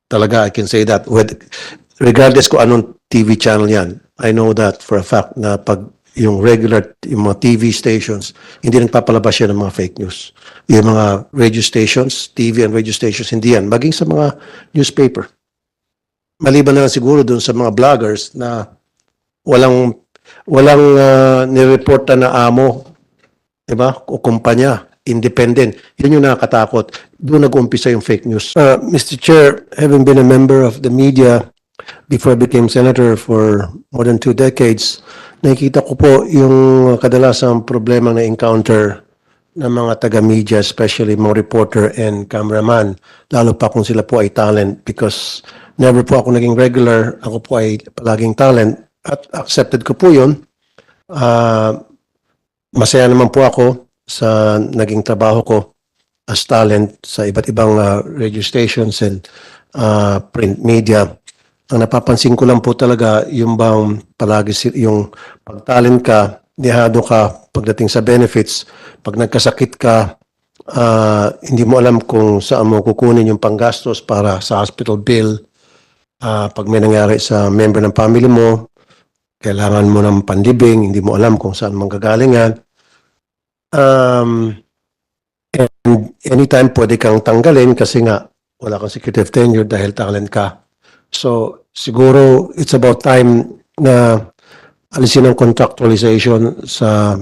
talaga, I can say that. Regardless kung anong TV channel yan, I know that for a fact na pag yung regular, yung mga TV stations, hindi nagpapalabas yan ng mga fake news. Yung mga radio stations, TV and radio stations, hindi yan. Maging sa mga newspaper. Maliban na lang siguro dun sa mga vloggers na walang nireporta na amo, diba? O kumpanya, independent. Yun yung nakakatakot. Doon nag-umpisa yung fake news. Mr. Chair, having been a member of the media before I became senator for more than 2 decades, nakikita ko po yung kadalasang problema na encounter ng mga taga-media, especially mga reporter and cameraman, lalo pa kung sila po ay talent, because never po ako naging regular, ako po ay palaging talent, at accepted ko po yun. Masaya naman po ako sa naging trabaho ko as talent sa iba't ibang radio stations and print media. Ang napapansin ko lang po talaga yung bang palagi yung pag-talent ka, dehado ka pagdating sa benefits, pag nagkasakit ka, hindi mo alam kung saan mo kukunin yung panggastos para sa hospital bill. Pag may nangyari sa member ng family mo, kailangan mo ng pandibing, hindi mo alam kung saan manggagaling yan. And anytime pwede kang tanggalin kasi nga wala kang security of tenure dahil talent ka. So siguro it's about time na alisin ang contractualization sa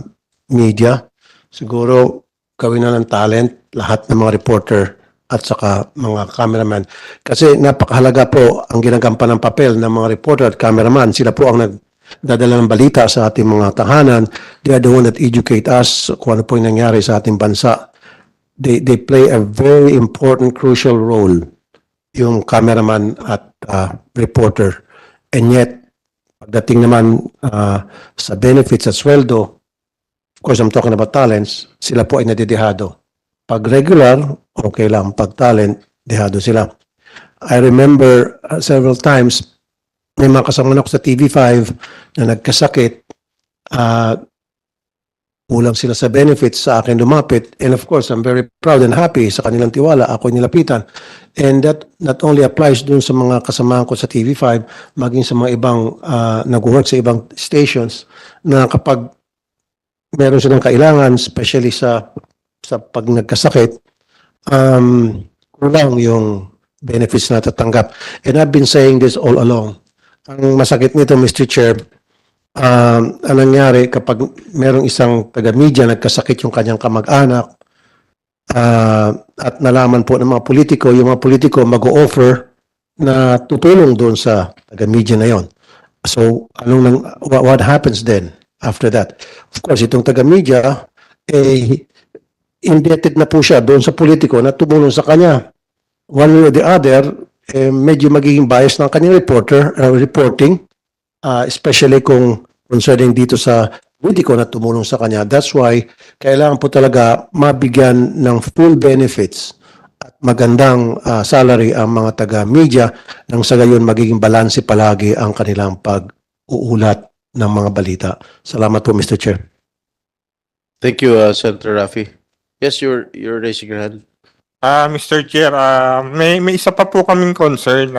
media. Siguro gawin na ng talent lahat ng mga reporter at saka mga cameraman. Kasi napakahalaga po ang ginagampan ng papel ng mga reporter at cameraman. Sila po ang nagdadala ng balita sa ating mga tahanan. They are the one that educate us kung ano po yung nangyari sa ating bansa. They play a very important, crucial role, yung cameraman at reporter. And yet, pagdating naman sa benefits at sweldo, of course, I'm talking about talents, sila po ay nadidihado. Pag regular, okay lang. Pag talent, dihado sila. I remember several times, may mga kasama ako sa TV5 na nagkasakit, kulang sila sa benefits, sa akin lumapit. And of course, I'm very proud and happy sa kanilang tiwala. Ako nilapitan. And that not only applies dun sa mga kasamahan ko sa TV5, maging sa mga ibang nag-work sa ibang stations, na kapag meron silang kailangan, especially sa pag nagkasakit, kulang yung benefits na tatanggap. And I've been saying this all along. Ang masakit nito, Mr. Chair, ang nangyari kapag merong isang taga-media nagkasakit yung kanyang kamag-anak at nalaman po ng mga politiko, yung mga politiko mag-o-offer na tutulong doon sa taga-media na yon. So, what happens then after that? Of course, itong taga-media, indebted na po siya doon sa politiko na tumulong sa kanya. One way or the other, medyo magiging bias ng kanyang reporting, especially kung concerning dito sa politiko na tumulong sa kanya. That's why kailangan po talaga mabigyan ng full benefits at magandang salary ang mga taga-media nang sa gayon magiging balanse palagi ang kanilang pag-uulat ng mga balita. Salamat po, Mr. Chair. Thank you, Senator Raffy. Yes, you're raising your hand. Mr. Chair, may isa pa po kaming concern.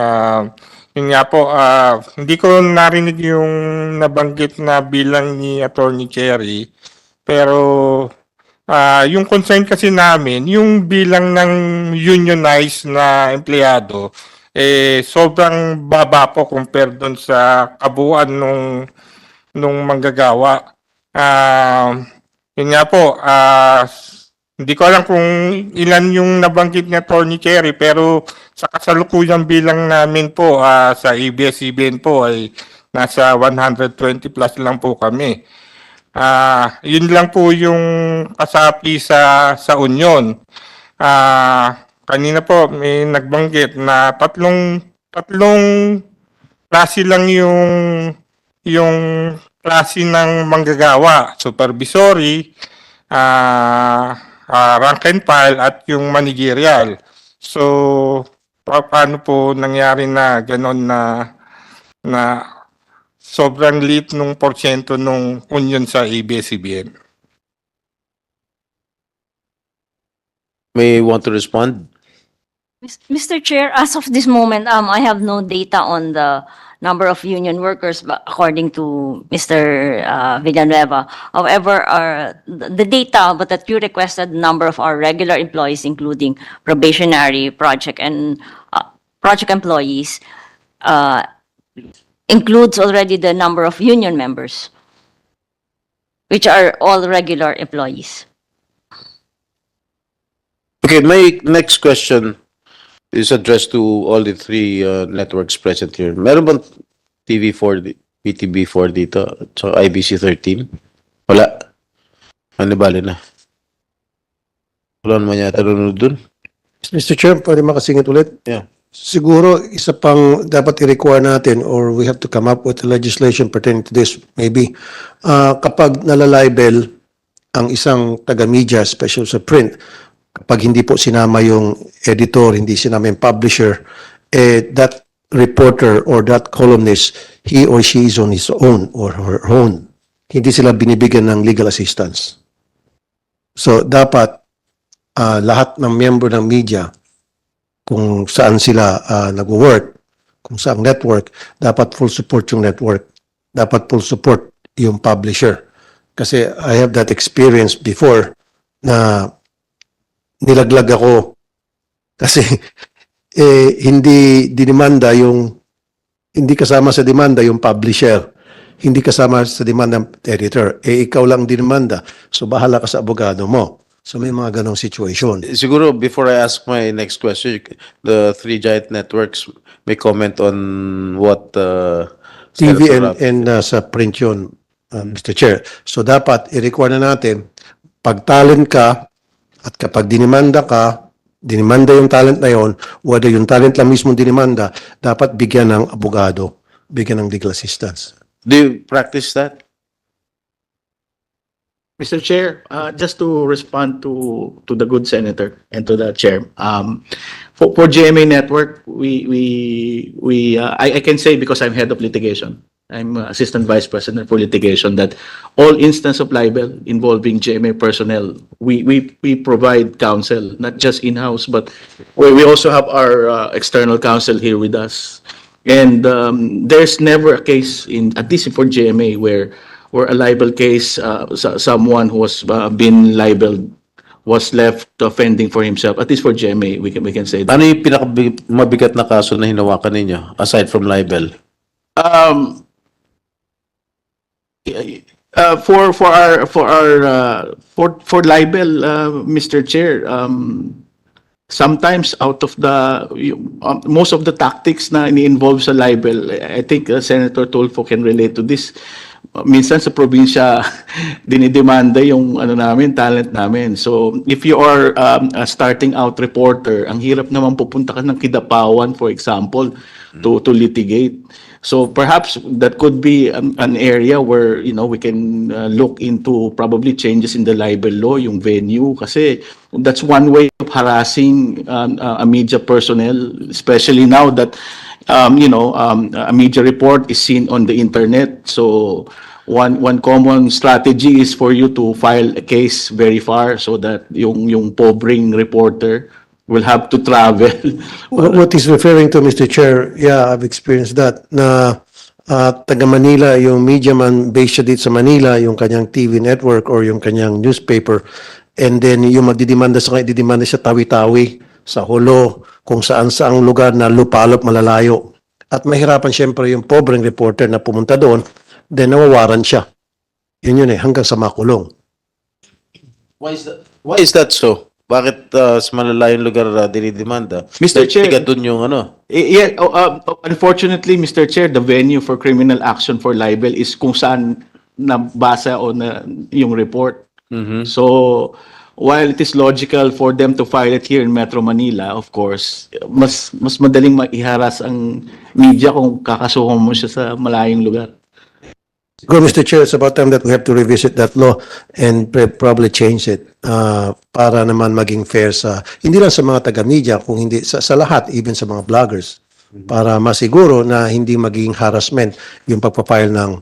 Yun nga po, hindi ko narinig yung nabanggit na bilang ni Attorney Cherry. Pero yung concern kasi namin, yung bilang ng unionized na empleyado, sobrang baba po compare doon sa kabuuan nung manggagawa. Yun nga po, hindi ko alam kung ilan yung nabanggit ni Attorney Cherry, pero sa kasalukuyang bilang namin po sa ABS-CBN po ay nasa 120 plus lang po kami. Yun lang po yung kasapi sa Union. Kanina po may nagbanggit na tatlong klase lang yung klase ng manggagawa, supervisory, rank and file at yung managerial. So, paano po nangyari na gano'n na sobrang liit nung porsyento nung union sa ABS-CBN? May want to respond? Mr. Chair, as of this moment, I have no data on the number of union workers, but according to Mr. Villanueva. However, the data, but that you requested, number of our regular employees, including probationary, project, and project employees, includes already the number of union members, which are all regular employees. Okay, my next question is addressed to all the three networks present here. Meron bang TV4, PTB4 dito, at saka IBC13? Wala. Ano bali na? Wala naman yata nanonood dun. Mr. Chair, pwede makasingit ulit? Yeah. Siguro, isa pang dapat i-require natin or we have to come up with legislation pertaining to this, maybe. Kapag nalalibel ang isang taga-media, special sa print, kapag hindi po sinama yung editor, hindi sinama yung publisher, that reporter or that columnist, he or she is on his own or her own. Hindi sila binibigyan ng legal assistance. So, dapat lahat ng member ng media, kung saan sila nag-work, kung saan network, dapat full support yung network. Dapat full support yung publisher. Kasi I have that experience before na nilaglag ako kasi hindi dinimanda yung hindi kasama sa demanda yung publisher, hindi kasama sa demanda ng editor, ikaw lang dinimanda, so bahala ka sa abogado mo. So may mga ganong situation. Siguro, before I ask my next question, the three giant networks may comment on what TV Senator Rafi- and sa print yun, Mr. Chair. So dapat i-require na natin, pag talent ka at kapag dinimanda ka, dinimanda yung talent na yon, whether yung talent lang mismo dinimanda, dapat bigyan ng abogado, bigyan ng legal assistance. Do you practice that? Mr. Chair, just to respond to the good senator and to the chair, for GMA Network, I can say because I'm head of litigation, I'm assistant vice president for litigation, that all instance of libel involving GMA personnel, we provide counsel, not just in-house, but we also have our external counsel here with us. And there's never a case at least for GMA, where a libel case, someone who was been libeled was left fending for himself. At least for GMA, we can say that. Ano yung pinakamabigat na kaso na hinawakan ninyo, aside from libel? For libel, Mr. Chair, sometimes out of most of the tactics na ini-involve sa libel, I think Senator Tulfo can relate to this. Minsan sa probinsya, dinidemanda yung talent namin. So, if you are a starting out reporter, ang hirap naman pupunta ka ng Kidapawan, for example, to litigate. So, perhaps that could be an area where, we can look into probably changes in the libel law, yung venue, kasi that's one way of harassing a media personnel, especially now that a media report is seen on the internet. So one common strategy is for you to file a case very far so that yung pobreng reporter will have to travel. What he's referring to, Mr. Chair, yeah, I've experienced that, na taga Manila, yung media man based siya dito sa Manila, yung kanyang TV network or yung kanyang newspaper, and then yung magdidemanda sa kanya, didemanda siya Tawi-Tawi, sa Hulo, kung saan-saang lugar na lupalop malalayo. At mahirapan siyempre yung pobreng reporter na pumunta doon, then nawawaran siya. Yun hanggang sa makulong. Why is that so? Bakit sa malalayong lugar dinidemanda? Mr. Chair. Tiga dun yung Yeah, unfortunately, Mr. Chair, the venue for criminal action for libel is kung saan nabasa o yung report. So, while it is logical for them to file it here in Metro Manila, of course, mas madaling maiharas ang media kung kakasuhan mo siya sa malayong lugar. Go, Mr. Chair, it's about time that we have to revisit that law and probably change it para naman maging fair hindi lang sa mga taga-media, kung hindi sa lahat, even sa mga vloggers, para masiguro na hindi magiging harassment yung pagpapile ng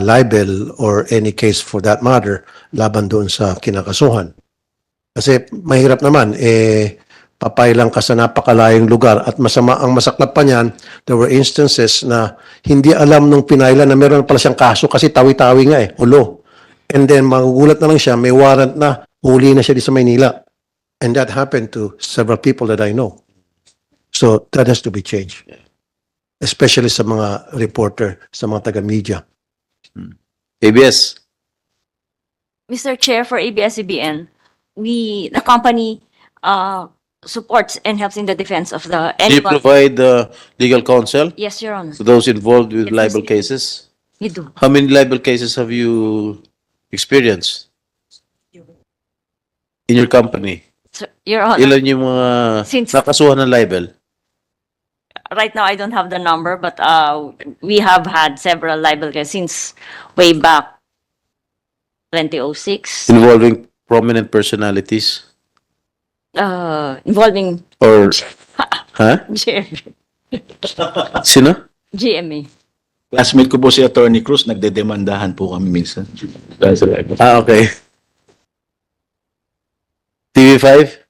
libel or any case for that matter laban doon sa kinakasuhan. Kasi mahirap naman, papailang ka sa napakalayong lugar at ang masaklap pa niyan, there were instances na hindi alam nung pinailan na meron pala siyang kaso kasi tawi-tawi nga ulo. And then magugulat na lang siya, may warrant na, huli na siya di sa Maynila. And that happened to several people that I know. So that has to be changed. Especially sa mga reporter, sa mga taga-media. ABS. Mr. Chair, for ABS-CBN, the company supports and helps in the defense of the Do you anyone. provide legal counsel Yes, Your Honor. to those involved with Yes, libel Mr. cases? You do. How many libel cases have you experienced in your company? Sir, Your Honor, Ilan yung mga Since- nakasuhan ng libel? right now I don't have the number, but we have had several libel cases since way back 2006, Involving prominent personalities? involving Or, ha? Sino? GMA. Classmate ko po si Attorney Cruz, nagdedemandahan po kami minsan. Dahil sa libel. Ah, okay. TV5?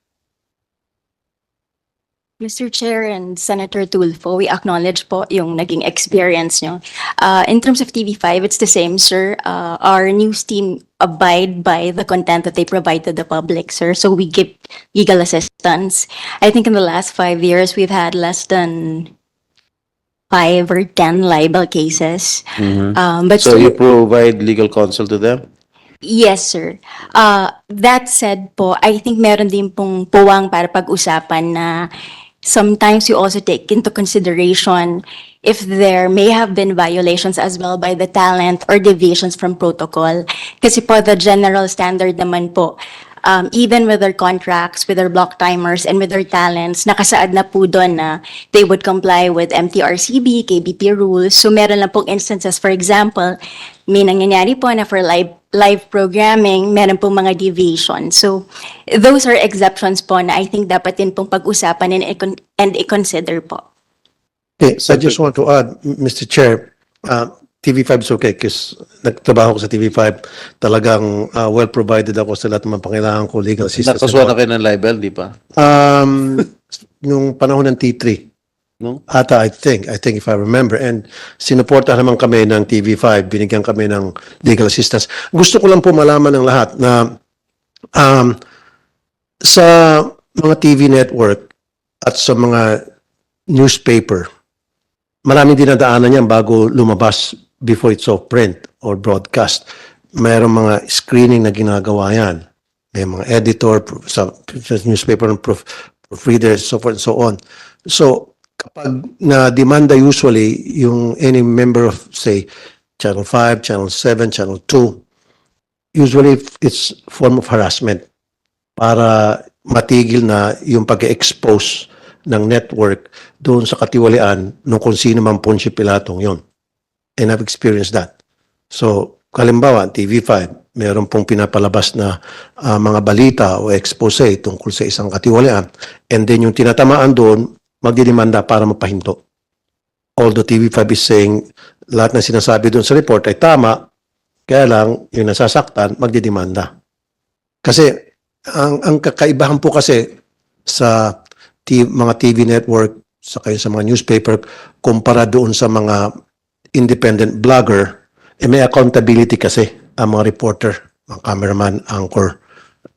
Mr. Chair and Senator Tulfo, we acknowledge po yung naging experience nyo. In terms of TV5, it's the same, sir. Our news team abide by the content that they provide to the public, sir. So we give legal assistance. I think in the last 5 years, we've had less than 5 or 10 libel cases. But So you provide legal counsel to them? yes, sir. That said po, I think meron din pong puwang para pag-usapan na sometimes you also take into consideration if there may have been violations as well by the talent or deviations from protocol. Kasi po the general standard naman po, even with their contracts, with their block timers, and with their talents, nakasaad na po doon na they would comply with MTRCB, KBP rules. So meron lang pong instances, for example, may nangyayari po na for live programming, meron pong mga deviations. So those are exceptions po na I think dapat din pong pag-usapan and i-consider po. Okay, I just want to add, Mr. Chair, TV5 is okay kasi nagtrabaho ko sa TV5. Talagang well provided ako sa lahat ng mga pangailangan ko, legal assistance. Nakasuhan na kayo ng libel, di ba? Nung panahon ng T3, No? ata I think if I remember, and sinuportahan naman kami ng TV5, binigyan kami ng legal assistance. Gusto ko lang po malaman ng lahat na sa mga TV network at sa mga newspaper, maraming dinadaanan yan bago lumabas before it's off print or broadcast. Mayroong mga screening na ginagawa yan. May mga editor sa newspaper and proofreaders, so forth and so on. So, kapag na-demanda usually yung any member of, say, Channel 5, Channel 7, Channel 2, usually it's form of harassment para matigil na yung pag-expose ng network doon sa katiwalian nung kung sino man Poncio Pilatong yon. And I've experienced that. So, kalimbawa, TV5, meron pong pinapalabas na mga balita o expose tungkol sa isang katiwalian. And then yung tinatamaan doon, magdidemanda para mapahinto. Although TV5 is saying lahat ng sinasabi doon sa report ay tama, kaya lang yung nasasaktan, magdidemanda. Kasi ang kakaibahan po kasi sa mga TV network sa mga newspaper kumpara doon sa mga independent blogger, may accountability kasi ang mga reporter, mga cameraman, anchor,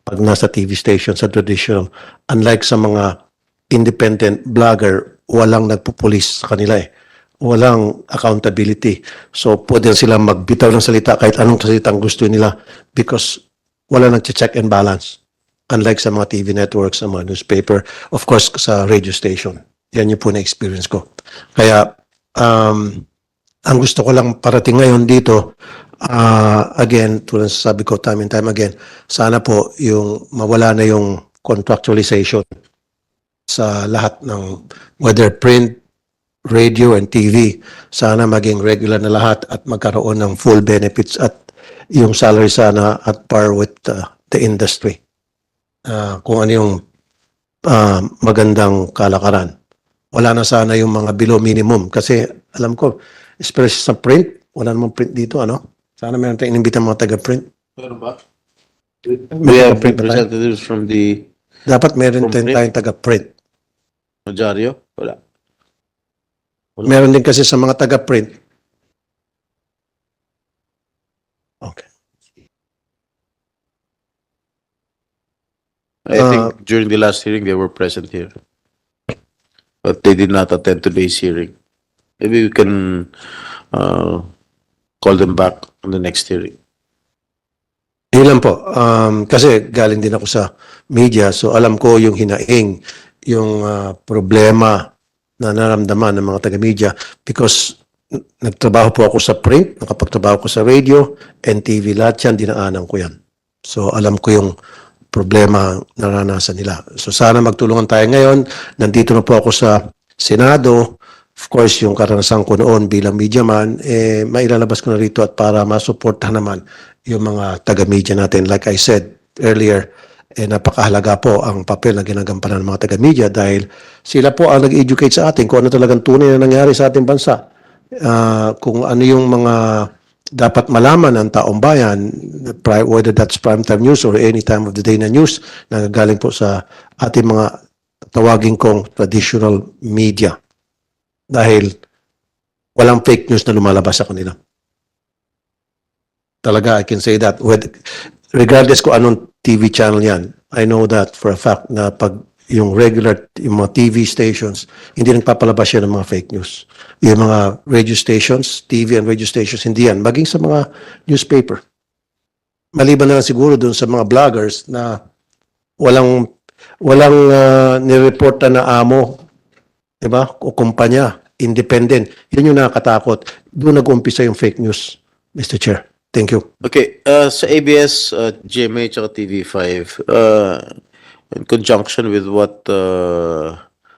pag nasa TV station sa traditional. Unlike sa mga independent blogger, walang nagpupulis sa kanila Walang accountability. So, pwede silang magbitaw ng salita kahit anong salita ang gusto nila because wala nag-check and balance. Unlike sa mga TV networks, sa mga newspaper, of course, sa radio station. Yan yung po na-experience ko. Kaya, ang gusto ko lang parating ngayon dito, again, tulad sa sabi ko time and time again, sana po yung mawala na yung contractualization sa lahat ng whether print, radio, and TV. Sana maging regular na lahat at magkaroon ng full benefits at yung salary sana at par with the industry. Kung ano yung magandang kalakaran. Wala na sana yung mga below minimum kasi alam ko, especially sa print, wala namang print dito, ano? Sana meron tayong inimbita mga taga-print. We have representatives from the Dapat meron From din print? tayong taga-print. Dyaryo? Wala. Meron din kasi sa mga taga-print. Okay. I think during the last hearing, they were present here. But they did not attend today's hearing. Maybe we can call them back on the next hearing. Yun lang po. Kasi galing din ako sa media, so alam ko yung hinaing, yung problema na naramdaman ng mga taga-media because nagtrabaho po ako sa print, nakapagtrabaho ko sa radio, and TV, lahat yan, dinaanan ko yan. So alam ko yung problema naranasan nila. So sana magtulungan tayo ngayon. Nandito na po ako sa Senado. Of course, yung karanasan ko noon bilang media man, mailalabas ko na rito at para masuportahan naman yung mga taga-media natin. Like I said earlier, napakahalaga po ang papel na ginagampanan ng mga taga-media dahil sila po ang nag-educate sa atin kung ano talagang tunay na nangyari sa ating bansa. Kung ano yung mga dapat malaman ng taong bayan, whether that's primetime news or any time of the day na news na galing po sa ating mga tawagin kong traditional media. Dahil walang fake news na lumalabas sa kanila. Talaga, I can say that. Regardless kung anong TV channel yan, I know that for a fact na pag yung regular, yung mga TV stations, hindi nagpapalabas yan ng mga fake news. Yung mga radio stations, TV and radio stations, hindi yan. Maging sa mga newspaper. Maliban na lang siguro dun sa mga vloggers na walang nireporta na amo, diba? O kumpanya, independent. Yan yung nakakatakot. Doon nag-umpisa yung fake news, Mr. Chair. Thank you. Okay, sa ABS, GMA, at TV5, in conjunction with what